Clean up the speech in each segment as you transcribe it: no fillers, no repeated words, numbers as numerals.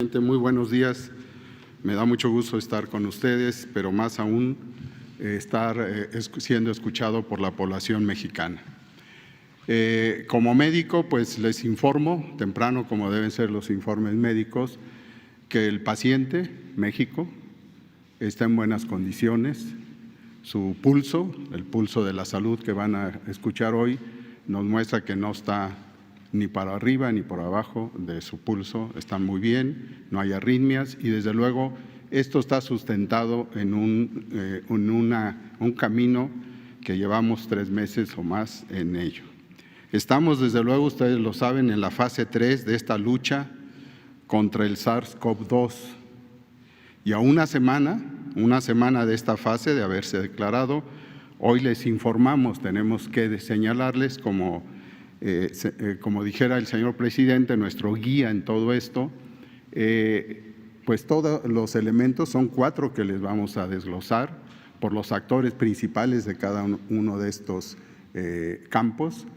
presidente. Muy buenos días. Me da mucho gusto estar con ustedes, pero más aún estar siendo escuchado por la población mexicana. Como médico, pues les informo, temprano como deben ser los informes médicos, que el paciente, México, está en buenas condiciones. Su pulso, el pulso de la salud que van a escuchar hoy, nos muestra que no está ni para arriba ni por abajo de su pulso, están muy bien, no hay arritmias y desde luego esto está sustentado en un camino que llevamos 3 meses o más en ello. Estamos desde luego, ustedes lo saben, en la fase 3 de esta lucha contra el SARS-CoV-2 y a una semana de esta fase de haberse declarado, hoy les informamos, tenemos que señalarles como dijera el señor presidente, nuestro guía en todo esto, pues todos los elementos, son 4 que les vamos a desglosar por los actores principales de cada uno de estos campos,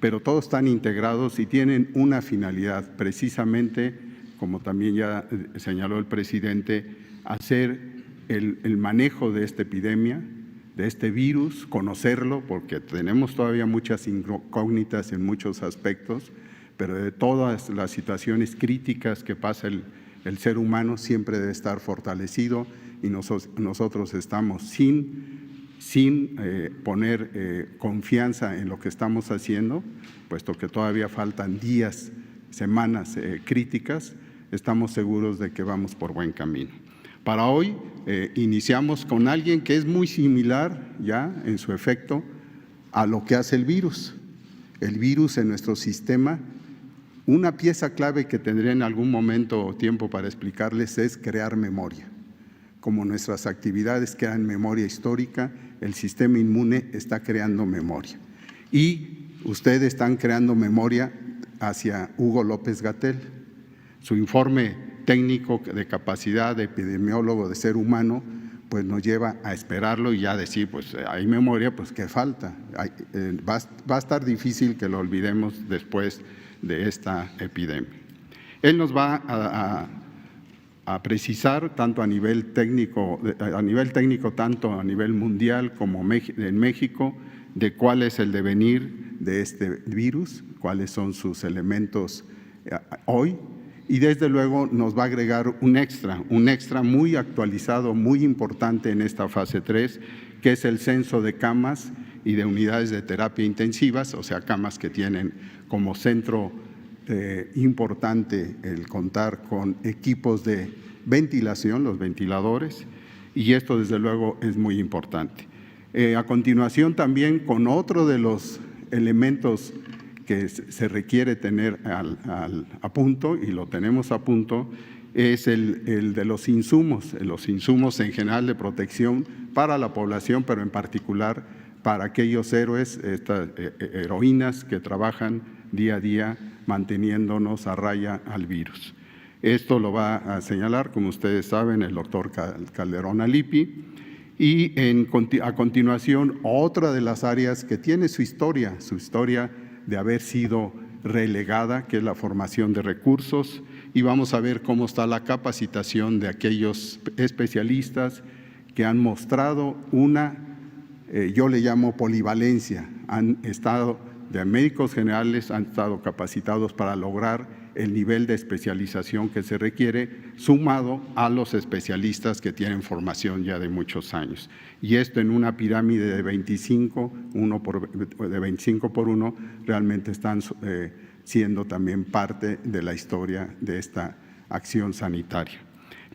pero todos están integrados y tienen una finalidad, precisamente, como también ya señaló el presidente, hacer el manejo de esta epidemia, de este virus, conocerlo, porque tenemos todavía muchas incógnitas en muchos aspectos, pero de todas las situaciones críticas que pasa el ser humano siempre debe estar fortalecido y nosotros estamos sin poner confianza en lo que estamos haciendo, puesto que todavía faltan días, semanas críticas, estamos seguros de que vamos por buen camino. Para hoy iniciamos con alguien que es muy similar ya en su efecto a lo que hace el virus. El virus en nuestro sistema, una pieza clave que tendré en algún momento o tiempo para explicarles es crear memoria. Como nuestras actividades crean memoria histórica, el sistema inmune está creando memoria. Y ustedes están creando memoria hacia Hugo López-Gatell. Su informe técnico de capacidad de epidemiólogo de ser humano, pues nos lleva a esperarlo y ya decir, pues hay memoria, pues ¿qué falta? Va a estar difícil que lo olvidemos después de esta epidemia. Él nos va a precisar tanto a nivel técnico, tanto a nivel mundial como en México, de cuál es el devenir de este virus, cuáles son sus elementos hoy. Y desde luego nos va a agregar un extra muy actualizado, muy importante en esta fase 3, que es el censo de camas y de unidades de terapia intensivas, o sea, camas que tienen como centro importante el contar con equipos de ventilación, los ventiladores, y esto desde luego es muy importante. A continuación también con otro de los elementos que se requiere tener a punto, y lo tenemos a punto, es el de los insumos en general de protección para la población, pero en particular para aquellos héroes, estas heroínas que trabajan día a día manteniéndonos a raya al virus. Esto lo va a señalar, como ustedes saben, el doctor Calderón Alipi. Y a continuación, otra de las áreas que tiene su historia de haber sido relegada, que es la formación de recursos, y vamos a ver cómo está la capacitación de aquellos especialistas que han mostrado yo le llamo polivalencia, de médicos generales han estado capacitados para lograr el nivel de especialización que se requiere, sumado a los especialistas que tienen formación ya de muchos años. Y esto en una pirámide de 25 por 1, realmente están siendo también parte de la historia de esta acción sanitaria.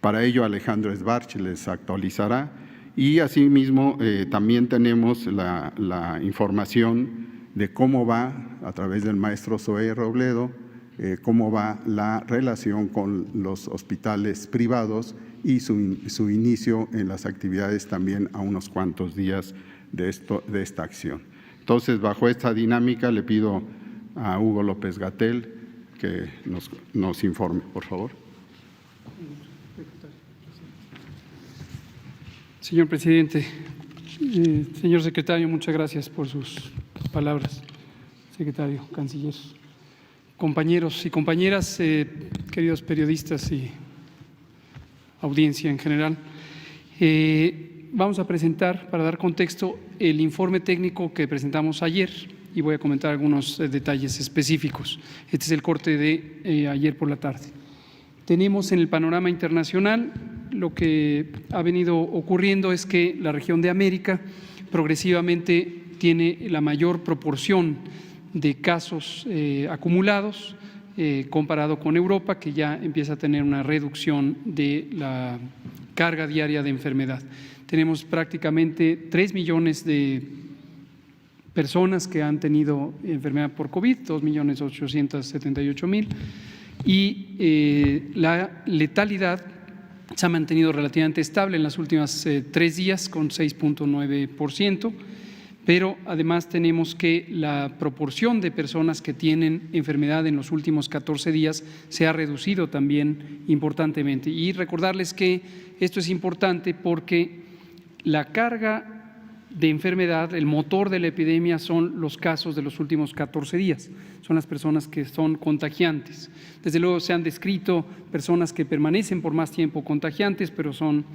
Para ello, Alejandro Esbarch les actualizará y asimismo también tenemos la información de cómo va, a través del maestro Zoé Robledo, cómo va la relación con los hospitales privados y su inicio en las actividades también a unos cuantos días de esta acción. Entonces, bajo esta dinámica, le pido a Hugo López-Gatell que nos informe, por favor. Señor presidente, señor secretario, muchas gracias por sus palabras. Secretario, canciller, compañeros y compañeras, queridos periodistas y audiencia en general. Vamos a presentar, para dar contexto, el informe técnico que presentamos ayer y voy a comentar algunos detalles específicos. Este es el corte de ayer por la tarde. Tenemos en el panorama internacional lo que ha venido ocurriendo es que la región de América progresivamente tiene la mayor proporción de casos acumulados comparado con Europa, que ya empieza a tener una reducción de la carga diaria de enfermedad. Tenemos prácticamente 3 millones de personas que han tenido enfermedad por COVID, 2.878.000, y la letalidad se ha mantenido relativamente estable en las últimas 3 días con 6.9%, pero además tenemos que la proporción de personas que tienen enfermedad en los últimos 14 días se ha reducido también importantemente. Y recordarles que esto es importante porque la carga de enfermedad, el motor de la epidemia son los casos de los últimos 14 días, son las personas que son contagiantes. Desde luego se han descrito personas que permanecen por más tiempo contagiantes, pero son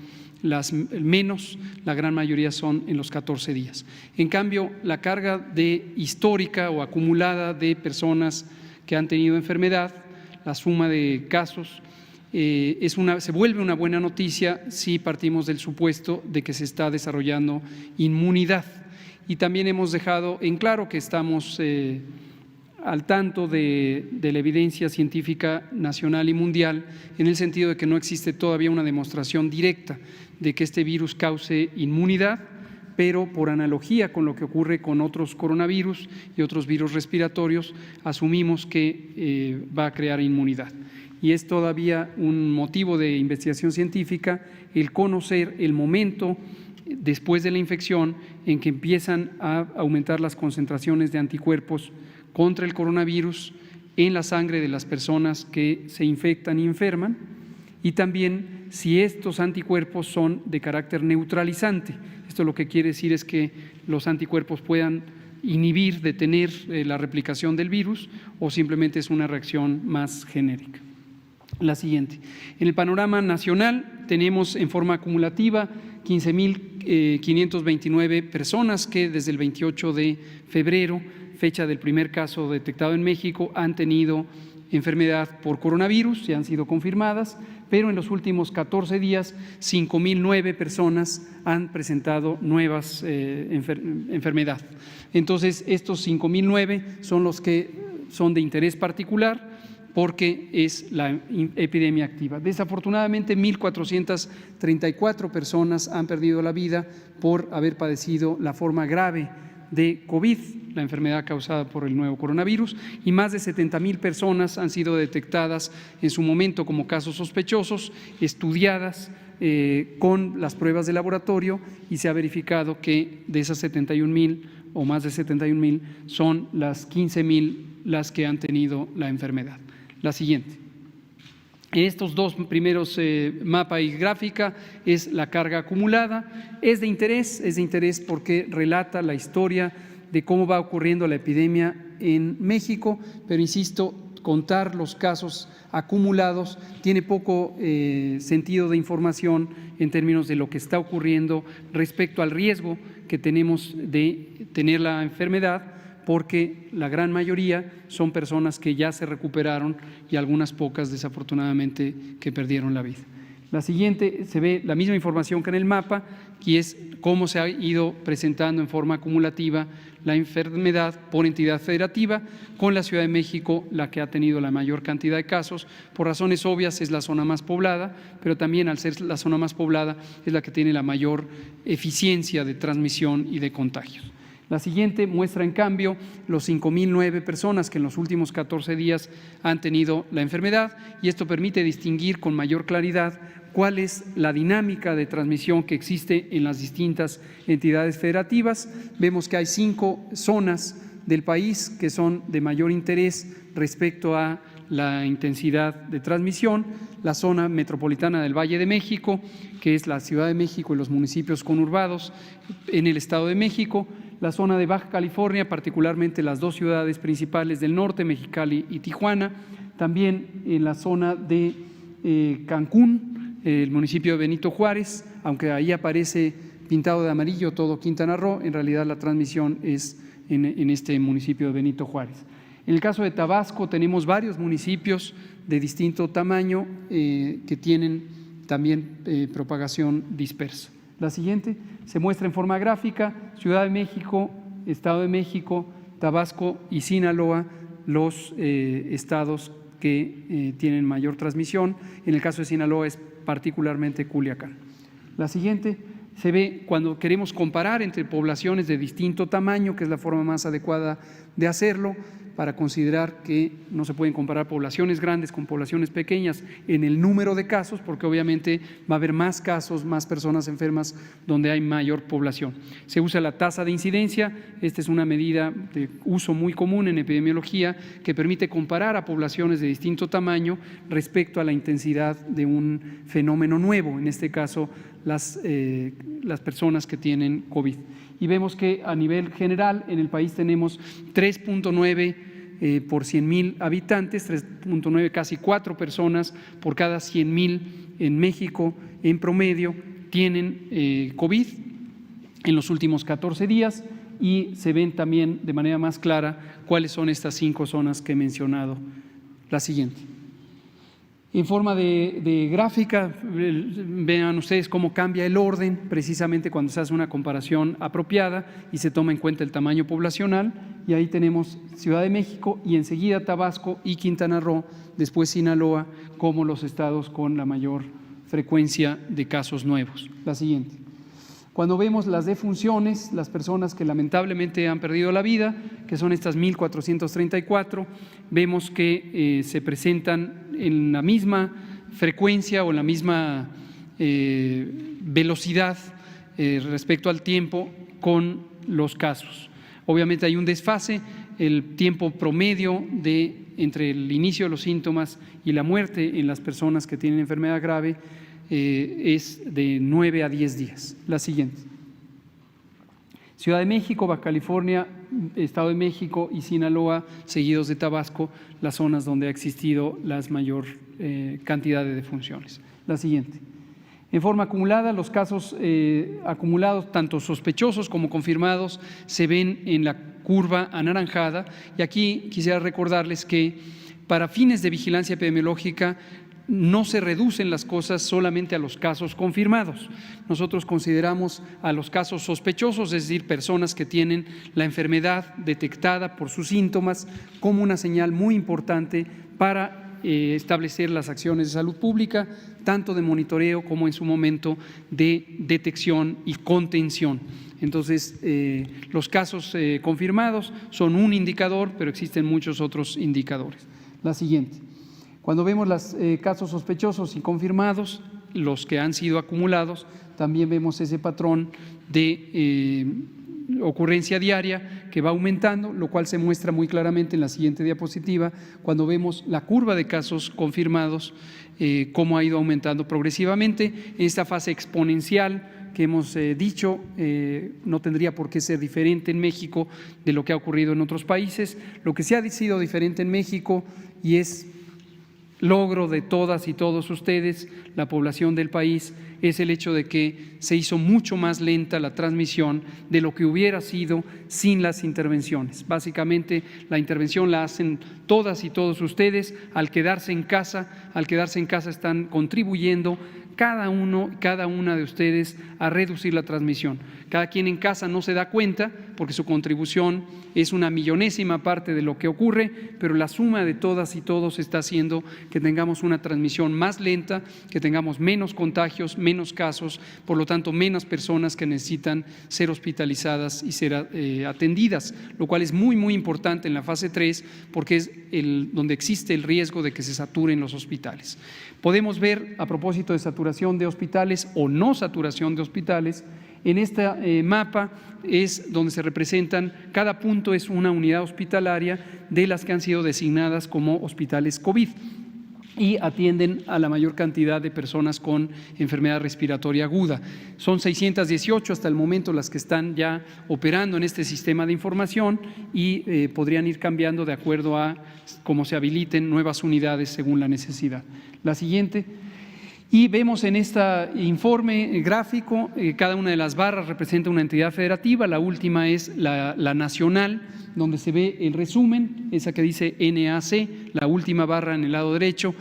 las menos, la gran mayoría son en los 14 días. En cambio, la carga histórica o acumulada de personas que han tenido enfermedad, la suma de casos, se vuelve una buena noticia si partimos del supuesto de que se está desarrollando inmunidad. Y también hemos dejado en claro que estamos al tanto de la evidencia científica nacional y mundial, en el sentido de que no existe todavía una demostración directa de que este virus cause inmunidad, pero por analogía con lo que ocurre con otros coronavirus y otros virus respiratorios, asumimos que va a crear inmunidad. Y es todavía un motivo de investigación científica el conocer el momento después de la infección en que empiezan a aumentar las concentraciones de anticuerpos contra el coronavirus en la sangre de las personas que se infectan y enferman, y también si estos anticuerpos son de carácter neutralizante. Esto lo que quiere decir es que los anticuerpos puedan inhibir, detener la replicación del virus, o simplemente es una reacción más genérica. La siguiente. En el panorama nacional tenemos en forma acumulativa 15.529 personas que desde el 28 de febrero, fecha del primer caso detectado en México, han tenido enfermedad por coronavirus, ya han sido confirmadas, pero en los últimos 14 días 5.009 personas han presentado nuevas enfermedad. Entonces, estos 5.009 son los que son de interés particular, porque es la epidemia activa. Desafortunadamente, 1.434 personas han perdido la vida por haber padecido la forma grave de COVID, la enfermedad causada por el nuevo coronavirus, y más de 70.000 personas han sido detectadas en su momento como casos sospechosos, estudiadas con las pruebas de laboratorio, y se ha verificado que de esas 71.000 o más de 71.000 son las 15.000 las que han tenido la enfermedad. La siguiente. En estos dos primeros mapa y gráfica es la carga acumulada. Es de interés porque relata la historia de cómo va ocurriendo la epidemia en México, pero insisto, contar los casos acumulados tiene poco sentido de información en términos de lo que está ocurriendo respecto al riesgo que tenemos de tener la enfermedad, porque la gran mayoría son personas que ya se recuperaron y algunas pocas, desafortunadamente, que perdieron la vida. La siguiente, se ve la misma información que en el mapa, y es cómo se ha ido presentando en forma acumulativa la enfermedad por entidad federativa, con la Ciudad de México la que ha tenido la mayor cantidad de casos. Por razones obvias es la zona más poblada, pero también al ser la zona más poblada es la que tiene la mayor eficiencia de transmisión y de contagios. La siguiente muestra, en cambio, los 5.009 personas que en los últimos 14 días han tenido la enfermedad, y esto permite distinguir con mayor claridad cuál es la dinámica de transmisión que existe en las distintas entidades federativas. Vemos que hay 5 zonas del país que son de mayor interés respecto a la intensidad de transmisión: la zona metropolitana del Valle de México, que es la Ciudad de México y los municipios conurbados en el Estado de México; la zona de Baja California, particularmente las 2 ciudades principales del norte, Mexicali y Tijuana; también en la zona de Cancún, el municipio de Benito Juárez, aunque ahí aparece pintado de amarillo todo Quintana Roo, en realidad la transmisión es en este municipio de Benito Juárez. En el caso de Tabasco tenemos varios municipios de distinto tamaño que tienen también propagación dispersa. La siguiente se muestra en forma gráfica: Ciudad de México, Estado de México, Tabasco y Sinaloa, los estados que tienen mayor transmisión. En el caso de Sinaloa es particularmente Culiacán. La siguiente se ve cuando queremos comparar entre poblaciones de distinto tamaño, que es la forma más adecuada de hacerlo, para considerar que no se pueden comparar poblaciones grandes con poblaciones pequeñas en el número de casos, porque obviamente va a haber más casos, más personas enfermas donde hay mayor población. Se usa la tasa de incidencia. Esta es una medida de uso muy común en epidemiología que permite comparar a poblaciones de distinto tamaño respecto a la intensidad de un fenómeno nuevo, en este caso las personas que tienen COVID. Y vemos que a nivel general en el país tenemos 3.9 por 100,000 habitantes, 3.9, casi 4 personas por cada 100,000 en México en promedio tienen COVID en los últimos 14 días, y se ven también de manera más clara cuáles son estas 5 zonas que he mencionado. La siguiente. En forma de gráfica, vean ustedes cómo cambia el orden precisamente cuando se hace una comparación apropiada y se toma en cuenta el tamaño poblacional, y ahí tenemos Ciudad de México y enseguida Tabasco y Quintana Roo, después Sinaloa, como los estados con la mayor frecuencia de casos nuevos. La siguiente. Cuando vemos las defunciones, las personas que lamentablemente han perdido la vida, que son estas 1,434, vemos que se presentan en la misma frecuencia o en la misma velocidad respecto al tiempo con los casos. Obviamente hay un desfase. El tiempo promedio entre el inicio de los síntomas y la muerte en las personas que tienen enfermedad grave es de 9 a 10 días. La siguiente. Ciudad de México, Baja California, Estado de México y Sinaloa, seguidos de Tabasco, las zonas donde ha existido la mayor cantidad de defunciones. La siguiente. En forma acumulada, los casos acumulados, tanto sospechosos como confirmados, se ven en la curva anaranjada, y aquí quisiera recordarles que para fines de vigilancia epidemiológica no se reducen las cosas solamente a los casos confirmados. Nosotros consideramos a los casos sospechosos, es decir, personas que tienen la enfermedad detectada por sus síntomas, como una señal muy importante para establecer las acciones de salud pública, tanto de monitoreo como en su momento de detección y contención. Entonces, los casos confirmados son un indicador, pero existen muchos otros indicadores. La siguiente. Cuando vemos los casos sospechosos y confirmados, los que han sido acumulados, también vemos ese patrón de ocurrencia diaria que va aumentando, lo cual se muestra muy claramente en la siguiente diapositiva, cuando vemos la curva de casos confirmados, cómo ha ido aumentando progresivamente. En esta fase exponencial que hemos dicho, no tendría por qué ser diferente en México de lo que ha ocurrido en otros países. Lo que sí ha sido diferente en México, y es logro de todas y todos ustedes, la población del país, es el hecho de que se hizo mucho más lenta la transmisión de lo que hubiera sido sin las intervenciones. Básicamente, la intervención la hacen todas y todos ustedes. Al quedarse en casa están contribuyendo cada una de ustedes a reducir la transmisión. Cada quien en casa no se da cuenta porque su contribución es una millonésima parte de lo que ocurre, pero la suma de todas y todos está haciendo que tengamos una transmisión más lenta, que tengamos menos contagios, menos casos, por lo tanto menos personas que necesitan ser hospitalizadas y ser atendidas, lo cual es muy, muy importante en la fase 3 porque es donde existe el riesgo de que se saturen los hospitales. Podemos ver, a propósito de saturación de hospitales o no saturación de hospitales, en este mapa es donde se representan, cada punto es una unidad hospitalaria de las que han sido designadas como hospitales COVID y atienden a la mayor cantidad de personas con enfermedad respiratoria aguda. Son 618 hasta el momento las que están ya operando en este sistema de información y podrían ir cambiando de acuerdo a cómo se habiliten nuevas unidades según la necesidad. La siguiente. Y vemos en este informe gráfico, cada una de las barras representa una entidad federativa, la última es la nacional, donde se ve el resumen, esa que dice NAC, la última barra en el lado derecho,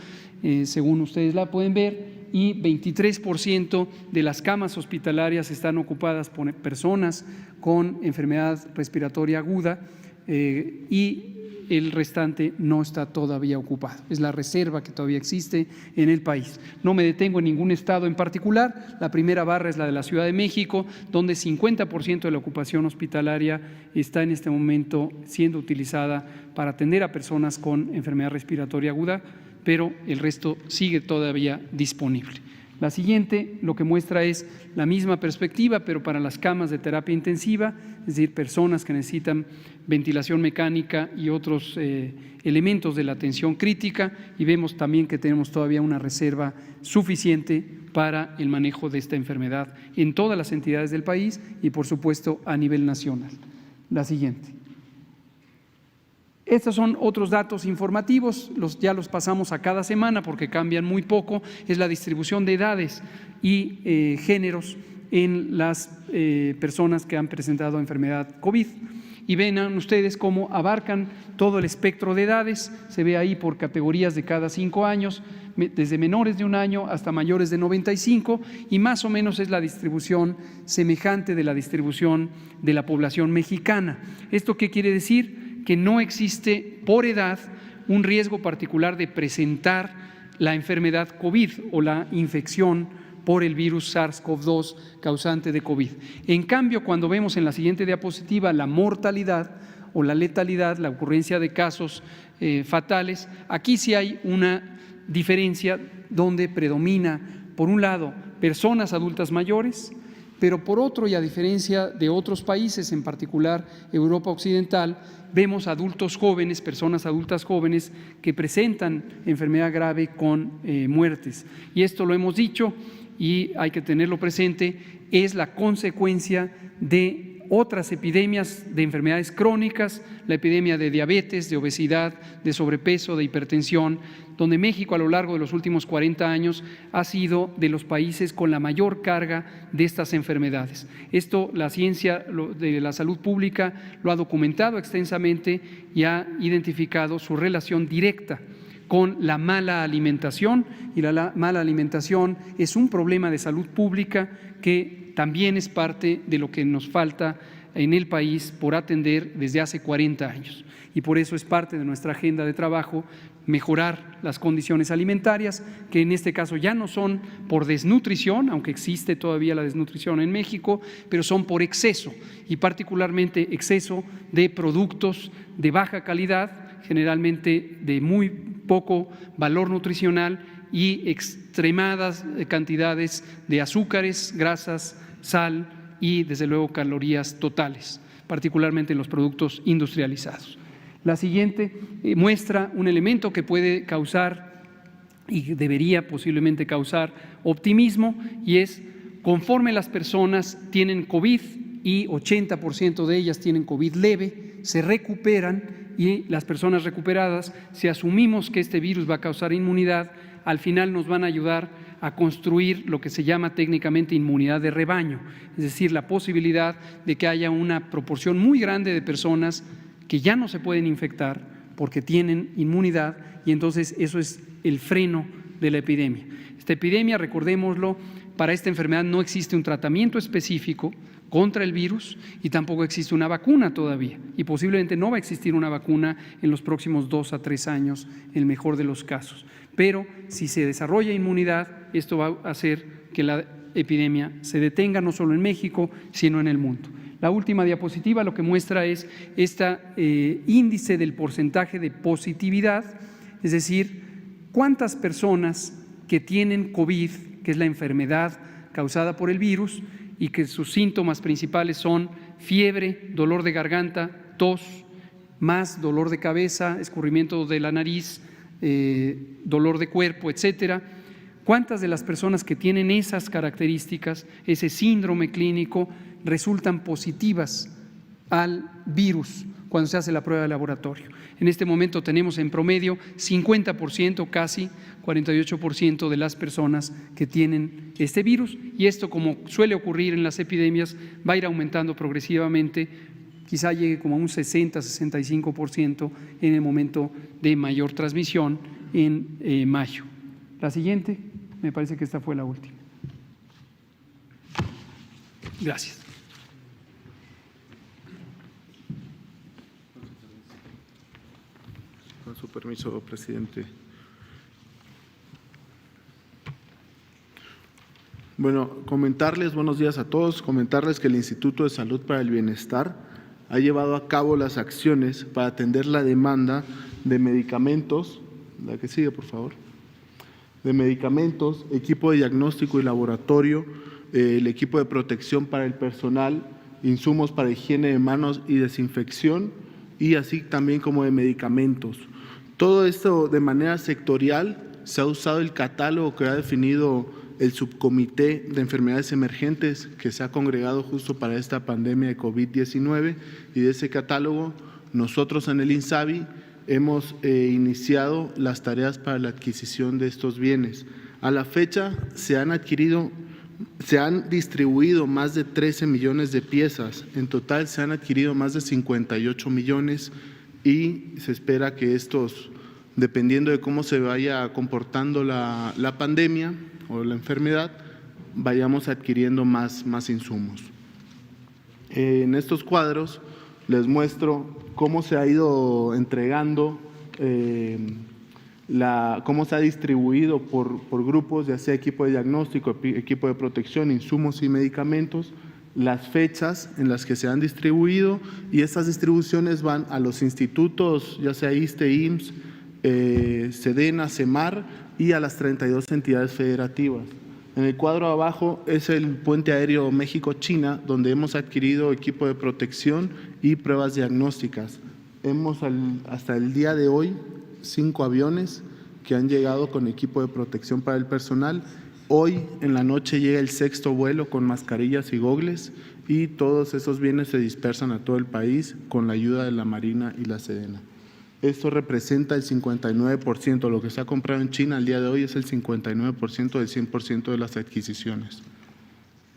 según ustedes la pueden ver, y 23% de las camas hospitalarias están ocupadas por personas con enfermedad respiratoria aguda y el restante no está todavía ocupado. Es la reserva que todavía existe en el país. No me detengo en ningún estado en particular. La primera barra es la de la Ciudad de México, donde 50% de la ocupación hospitalaria está en este momento siendo utilizada para atender a personas con enfermedad respiratoria aguda, pero el resto sigue todavía disponible. La siguiente lo que muestra es la misma perspectiva, pero para las camas de terapia intensiva, es decir, personas que necesitan ventilación mecánica y otros elementos de la atención crítica, y vemos también que tenemos todavía una reserva suficiente para el manejo de esta enfermedad en todas las entidades del país y, por supuesto, a nivel nacional. La siguiente. Estos son otros datos informativos, ya los pasamos a cada semana porque cambian muy poco, es la distribución de edades y géneros en las personas que han presentado enfermedad COVID. Y ven ustedes cómo abarcan todo el espectro de edades, se ve ahí por categorías de cada 5 años, desde menores de 1 año hasta mayores de 95, y más o menos es la distribución semejante de la distribución de la población mexicana. ¿Esto qué quiere decir? Que no existe por edad un riesgo particular de presentar la enfermedad COVID o la infección por el virus SARS-CoV-2 causante de COVID. En cambio, cuando vemos en la siguiente diapositiva la mortalidad o la letalidad, la ocurrencia de casos fatales, aquí sí hay una diferencia donde predomina, por un lado, personas adultas mayores, pero por otro, y a diferencia de otros países, en particular Europa Occidental, vemos adultos jóvenes, personas adultas jóvenes que presentan enfermedad grave con muertes. Y esto lo hemos dicho y hay que tenerlo presente, es la consecuencia de otras epidemias de enfermedades crónicas, la epidemia de diabetes, de obesidad, de sobrepeso, de hipertensión, donde México a lo largo de los últimos 40 años ha sido de los países con la mayor carga de estas enfermedades. Esto la ciencia de la salud pública lo ha documentado extensamente y ha identificado su relación directa con la mala alimentación, y la mala alimentación es un problema de salud pública que también es parte de lo que nos falta en el país por atender desde hace 40 años. Y por eso es parte de nuestra agenda de trabajo mejorar las condiciones alimentarias, que en este caso ya no son por desnutrición, aunque existe todavía la desnutrición en México, pero son por exceso, y particularmente exceso de productos de baja calidad, generalmente de muy poco valor nutricional y extremadas cantidades de azúcares, grasas, sal y desde luego calorías totales, particularmente en los productos industrializados. La siguiente muestra un elemento que puede causar y debería posiblemente causar optimismo, y es conforme las personas tienen COVID y 80% de ellas tienen COVID leve, se recuperan, y las personas recuperadas, si asumimos que este virus va a causar inmunidad, al final nos van a ayudar a construir lo que se llama técnicamente inmunidad de rebaño, es decir, la posibilidad de que haya una proporción muy grande de personas que ya no se pueden infectar porque tienen inmunidad, y entonces eso es el freno de la epidemia. Esta epidemia, recordémoslo, para esta enfermedad no existe un tratamiento específico contra el virus y tampoco existe una vacuna todavía, y posiblemente no va a existir una vacuna en los próximos 2 a 3 años, en el mejor de los casos. Pero si se desarrolla inmunidad, esto va a hacer que la epidemia se detenga no solo en México, sino en el mundo. La última diapositiva lo que muestra es este índice del porcentaje de positividad, es decir, cuántas personas que tienen COVID, que es la enfermedad causada por el virus, y que sus síntomas principales son fiebre, dolor de garganta, tos, más dolor de cabeza, escurrimiento de la nariz, dolor de cuerpo, etcétera. ¿Cuántas de las personas que tienen esas características, ese síndrome clínico, resultan positivas al virus cuando se hace la prueba de laboratorio. En este momento tenemos en promedio 50%, casi 48% de las personas que tienen este virus, y esto, como suele ocurrir en las epidemias, va a ir aumentando progresivamente, quizá llegue como a un 60-65% en el momento de mayor transmisión en mayo. La siguiente, me parece que esta fue la última. Gracias. Con su permiso, presidente. Bueno, buenos días a todos, comentarles que el Instituto de Salud para el Bienestar ha llevado a cabo las acciones para atender la demanda de medicamentos, la que sigue, por favor, de medicamentos, equipo de diagnóstico y laboratorio, el equipo de protección para el personal, insumos para higiene de manos y desinfección, y así también como de medicamentos. Todo esto de manera sectorial se ha usado el catálogo que ha definido el subcomité de enfermedades emergentes que se ha congregado justo para esta pandemia de COVID-19, y de ese catálogo nosotros en el INSABI hemos iniciado las tareas para la adquisición de estos bienes. A la fecha se han distribuido más de 13 millones de piezas, en total se han adquirido más de 58 millones y se espera que estos, dependiendo de cómo se vaya comportando la pandemia o la enfermedad, vayamos adquiriendo más insumos. En estos cuadros les muestro cómo se ha ido entregando, cómo se ha distribuido por grupos, ya sea equipo de diagnóstico, equipo de protección, insumos y medicamentos, las fechas en las que se han distribuido, y estas distribuciones van a los institutos, ya sea ISSSTE, IMSS, SEDENA, CEMAR, y a las 32 entidades federativas. En el cuadro abajo es el puente aéreo México-China, donde hemos adquirido equipo de protección y pruebas diagnósticas. Hemos hasta el día de hoy 5 aviones que han llegado con equipo de protección para el personal. Hoy en la noche llega el 6º vuelo con mascarillas y gogles, y todos esos bienes se dispersan a todo el país con la ayuda de la Marina y la Sedena. Esto representa el 59%, lo que se ha comprado en China al día de hoy es el 59% del 100% de las adquisiciones.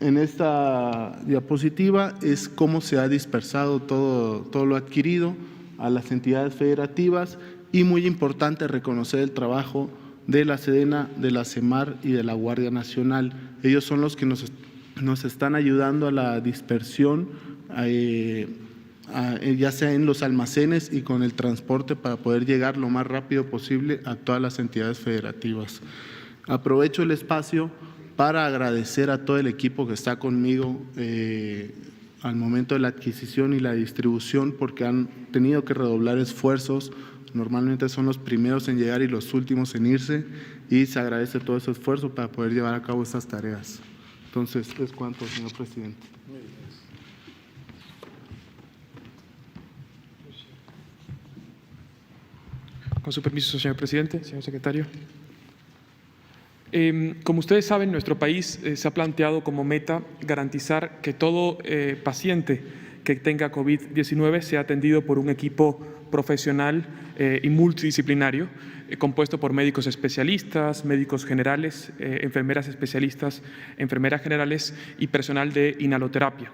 En esta diapositiva es cómo se ha dispersado todo lo adquirido a las entidades federativas, y muy importante reconocer el trabajo de la Sedena, de la CEMAR y de la Guardia Nacional. Ellos son los que nos están ayudando a la dispersión, ya sea en los almacenes y con el transporte, para poder llegar lo más rápido posible a todas las entidades federativas. Aprovecho el espacio para agradecer a todo el equipo que está conmigo al momento de la adquisición y la distribución, porque han tenido que redoblar esfuerzos. Normalmente son los primeros en llegar y los últimos en irse, y se agradece todo ese esfuerzo para poder llevar a cabo estas tareas. Entonces, es cuanto, señor presidente. Con su permiso, señor presidente, señor secretario. Como ustedes saben, nuestro país se ha planteado como meta garantizar que todo paciente que tenga COVID-19 sea atendido por un equipo profesional y multidisciplinario, compuesto por médicos especialistas, médicos generales, enfermeras especialistas, enfermeras generales y personal de inhaloterapia.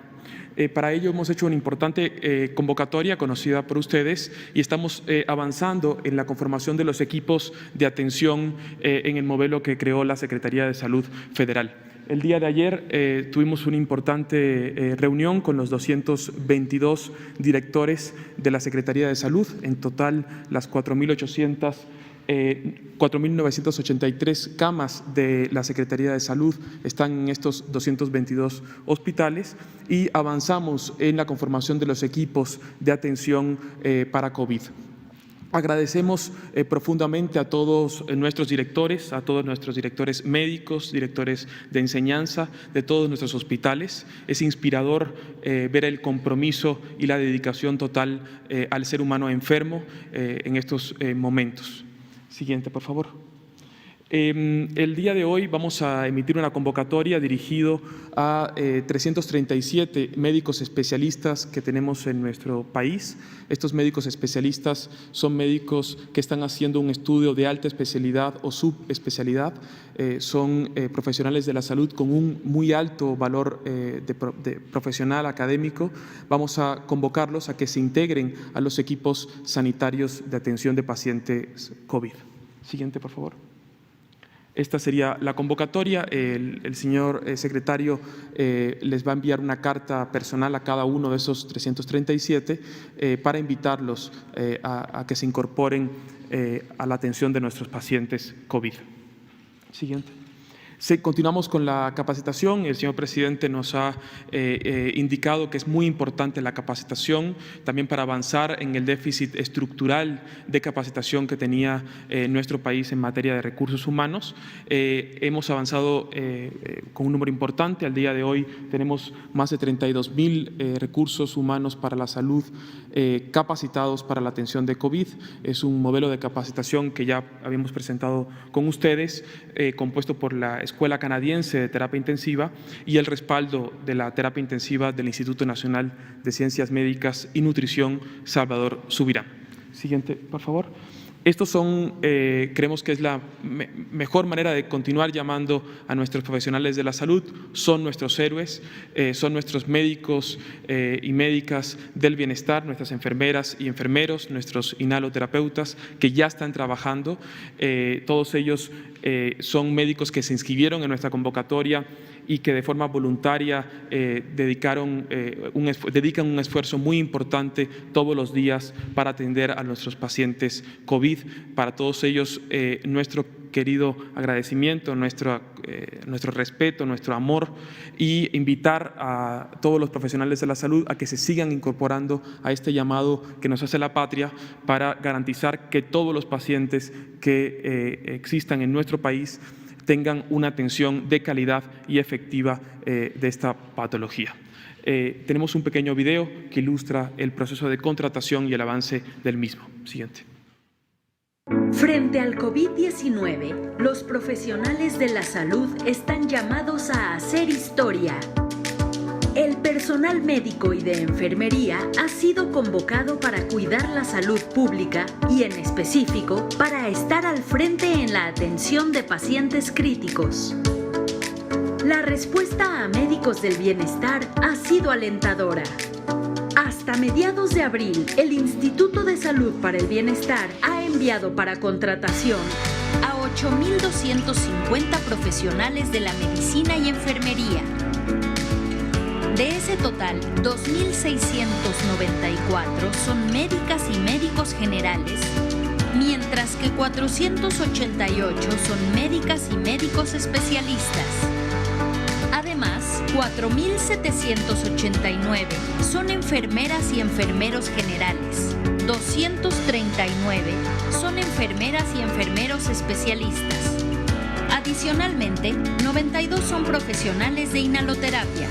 Para ello hemos hecho una importante convocatoria conocida por ustedes, y estamos avanzando en la conformación de los equipos de atención en el modelo que creó la Secretaría de Salud Federal. El día de ayer tuvimos una importante reunión con los 222 directores de la Secretaría de Salud. En total, las 4.983 camas de la Secretaría de Salud están en estos 222 hospitales, y avanzamos en la conformación de los equipos de atención para COVID. Agradecemos profundamente a todos nuestros directores, médicos, directores de enseñanza de todos nuestros hospitales. Es inspirador ver el compromiso y la dedicación total al ser humano enfermo en estos momentos. Siguiente, por favor. El día de hoy vamos a emitir una convocatoria dirigido a 337 médicos especialistas que tenemos en nuestro país. Estos médicos especialistas son médicos que están haciendo un estudio de alta especialidad o subespecialidad. Son profesionales de la salud con un muy alto valor de profesional académico. Vamos a convocarlos a que se integren a los equipos sanitarios de atención de pacientes COVID. Siguiente, por favor. Esta sería la convocatoria. El señor secretario les va a enviar una carta personal a cada uno de esos 337 para invitarlos a que se incorporen a la atención de nuestros pacientes COVID. Siguiente. Continuamos con la capacitación. El señor presidente nos ha indicado que es muy importante la capacitación, también para avanzar en el déficit estructural de capacitación que tenía nuestro país en materia de recursos humanos. Hemos avanzado con un número importante. Al día de hoy tenemos más de 32,000 recursos humanos para la salud capacitados para la atención de COVID. Es un modelo de capacitación que ya habíamos presentado con ustedes, compuesto por la Escuela Canadiense de Terapia Intensiva y el respaldo de la terapia intensiva del Instituto Nacional de Ciencias Médicas y Nutrición Salvador Subirán. Siguiente, por favor. Estos son, creemos que es la mejor manera de continuar llamando a nuestros profesionales de la salud. Son nuestros héroes, son nuestros médicos y médicas del bienestar, nuestras enfermeras y enfermeros, nuestros inhaloterapeutas que ya están trabajando. Todos ellos son médicos que se inscribieron en nuestra convocatoria y que de forma voluntaria dedican un esfuerzo muy importante todos los días para atender a nuestros pacientes COVID. Para todos ellos, nuestro querido agradecimiento, nuestro respeto, nuestro amor, y invitar a todos los profesionales de la salud a que se sigan incorporando a este llamado que nos hace la patria para garantizar que todos los pacientes que existan en nuestro país tengan una atención de calidad y efectiva de esta patología. Tenemos un pequeño video que ilustra el proceso de contratación y el avance del mismo. Siguiente. Frente al COVID-19, los profesionales de la salud están llamados a hacer historia. El personal médico y de enfermería ha sido convocado para cuidar la salud pública y, en específico, para estar al frente en la atención de pacientes críticos. La respuesta a médicos del bienestar ha sido alentadora. Hasta mediados de abril, el Instituto de Salud para el Bienestar ha enviado para contratación a 8,250 profesionales de la medicina y enfermería. De ese total, 2,694 son médicas y médicos generales, mientras que 488 son médicas y médicos especialistas. Además, 4,789 son enfermeras y enfermeros generales, 239 son enfermeras y enfermeros especialistas. Adicionalmente, 92 son profesionales de inhaloterapia.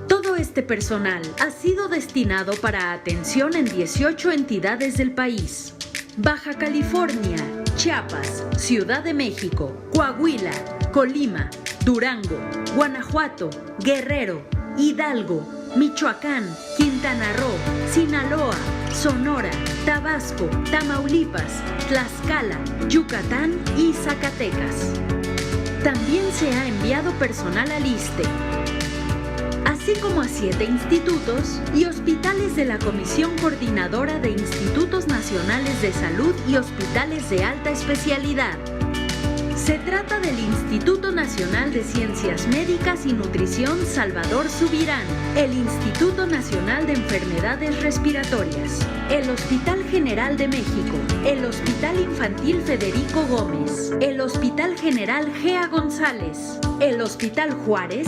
Todo este personal ha sido destinado para atención en 18 entidades del país: Baja California, Chiapas, Ciudad de México, Coahuila, Colima, Durango, Guanajuato, Guerrero, Hidalgo, Michoacán, Quintana Roo, Sinaloa, Sonora, Tabasco, Tamaulipas, Tlaxcala, Yucatán y Zacatecas. También se ha enviado personal al ISSSTE, así como a 7 institutos y hospitales de la Comisión Coordinadora de Institutos Nacionales de Salud y Hospitales de Alta Especialidad. Se trata del Instituto Nacional de Ciencias Médicas y Nutrición Salvador Subirán, el Instituto Nacional de Enfermedades Respiratorias, el Hospital General de México, el Hospital Infantil Federico Gómez, el Hospital General Gea González, el Hospital Juárez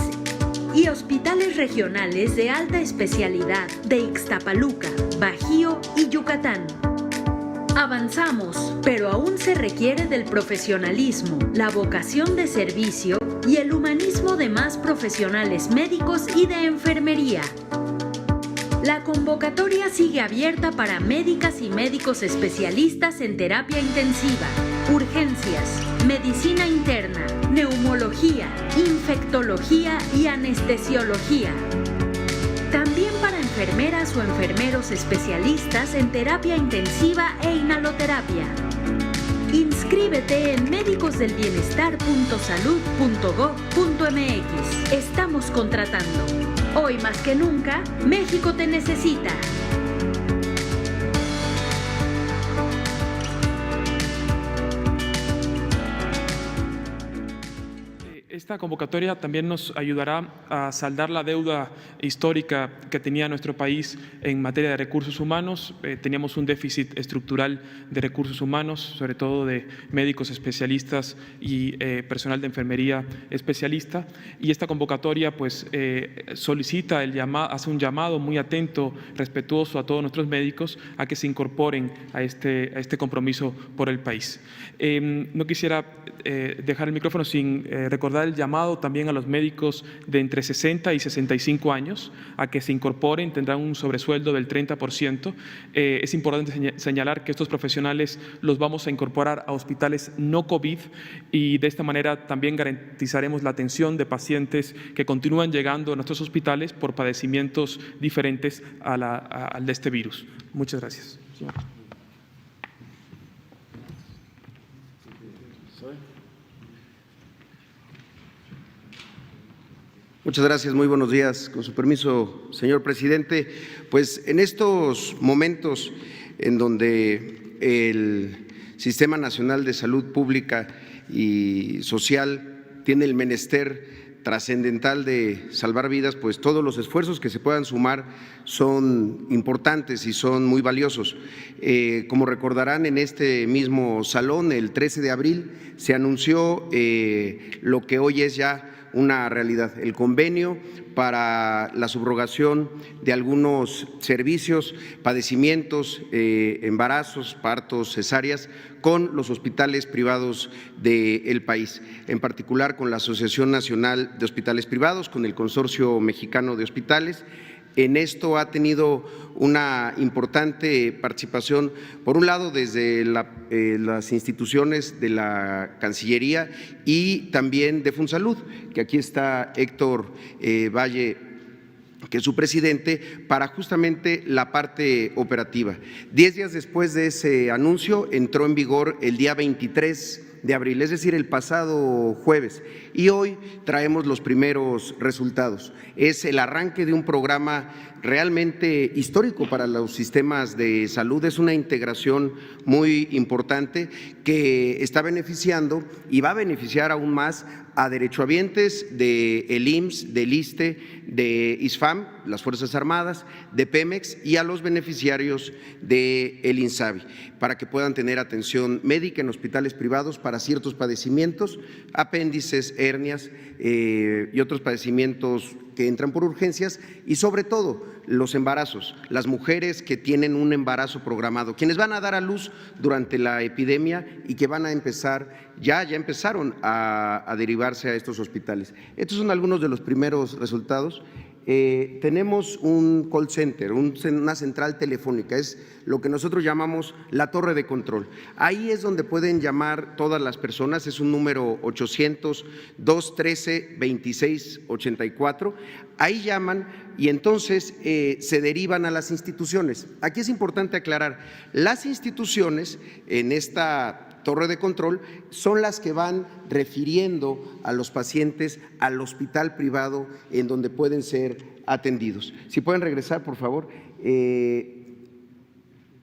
y hospitales regionales de alta especialidad de Ixtapaluca, Bajío y Yucatán. Avanzamos, pero aún se requiere del profesionalismo, la vocación de servicio y el humanismo de más profesionales médicos y de enfermería. La convocatoria sigue abierta para médicas y médicos especialistas en terapia intensiva, urgencias, medicina interna, neumología, infectología y anestesiología. También para enfermeras o enfermeros especialistas en terapia intensiva e inhaloterapia. Inscríbete en médicosdelbienestar.salud.gov.mx. Estamos contratando. Hoy más que nunca, México te necesita. Esta convocatoria también nos ayudará a saldar la deuda histórica que tenía nuestro país en materia de recursos humanos. Teníamos un déficit estructural de recursos humanos, sobre todo de médicos especialistas y personal de enfermería especialista. Y esta convocatoria pues, solicita hace un llamado muy atento, respetuoso a todos nuestros médicos a que se incorporen a este compromiso por el país. No quisiera dejar el micrófono sin recordar el llamado también a los médicos de entre 60 y 65 años a que se incorporen, tendrán un sobresueldo del 30%. Es importante señalar que estos profesionales los vamos a incorporar a hospitales no COVID y de esta manera también garantizaremos la atención de pacientes que continúan llegando a nuestros hospitales por padecimientos diferentes al de este virus. Muchas gracias. Muchas gracias, muy buenos días. Con su permiso, señor presidente, pues en estos momentos en donde el Sistema Nacional de Salud Pública y Social tiene el menester trascendental de salvar vidas, pues todos los esfuerzos que se puedan sumar son importantes y son muy valiosos. Como recordarán, en este mismo salón, el 13 de abril, se anunció lo que hoy es ya una realidad, el convenio para la subrogación de algunos servicios, padecimientos, embarazos, partos, cesáreas, con los hospitales privados del país, en particular con la Asociación Nacional de Hospitales Privados, con el Consorcio Mexicano de Hospitales. En esto ha tenido una importante participación, por un lado, desde las instituciones de la Cancillería y también de Funsalud, que aquí está Héctor Valle, que es su presidente, para justamente la parte operativa. 10 días después de ese anuncio, entró en vigor el día 23 de abril, es decir, el pasado jueves, y hoy traemos los primeros resultados. Es el arranque de un programa realmente histórico para los sistemas de salud, es una integración muy importante que está beneficiando y va a beneficiar aún más a derechohabientes del IMSS, del ISSSTE, de ISFAM, las Fuerzas Armadas, de Pemex y a los beneficiarios del INSABI, para que puedan tener atención médica en hospitales privados para ciertos padecimientos, apéndices, hernias y otros padecimientos que entran por urgencias, y sobre todo los embarazos, las mujeres que tienen un embarazo programado, quienes van a dar a luz durante la epidemia y que van a empezar, ya empezaron a derivarse a estos hospitales. Estos son algunos de los primeros resultados. Tenemos un call center, una central telefónica, es lo que nosotros llamamos la torre de control. Ahí es donde pueden llamar todas las personas, es un número 800-213-2684. Ahí llaman y entonces se derivan a las instituciones. Aquí es importante aclarar, las instituciones en esta torre de control son las que van refiriendo a los pacientes al hospital privado en donde pueden ser atendidos. Si pueden regresar, por favor.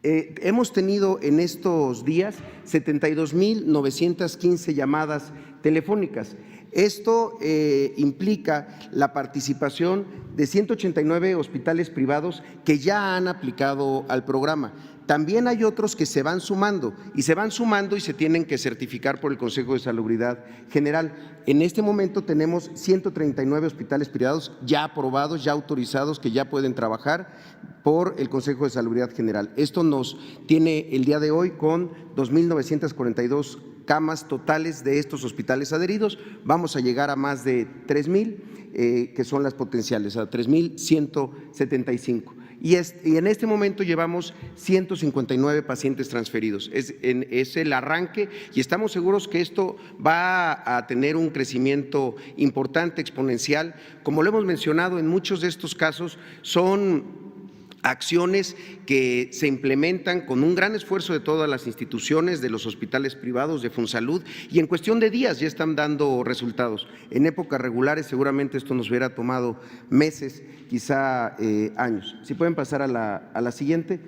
Hemos tenido en estos días 72,915 llamadas telefónicas. Esto implica la participación de 189 hospitales privados que ya han aplicado al programa. También hay otros que se van sumando y se tienen que certificar por el Consejo de Salubridad General. En este momento tenemos 139 hospitales privados ya aprobados, ya autorizados, que ya pueden trabajar por el Consejo de Salubridad General. Esto nos tiene el día de hoy con 2,942 camas totales de estos hospitales adheridos. Vamos a llegar a más de 3,000, que son las potenciales, a 3,175. y en este momento llevamos 159 pacientes transferidos. Es el arranque y estamos seguros que esto va a tener un crecimiento importante, exponencial. Como lo hemos mencionado, en muchos de estos casos son acciones que se implementan con un gran esfuerzo de todas las instituciones, de los hospitales privados, de Fonsalud, y en cuestión de días ya están dando resultados. En épocas regulares seguramente esto nos hubiera tomado meses, quizá años. Si pueden pasar a la siguiente.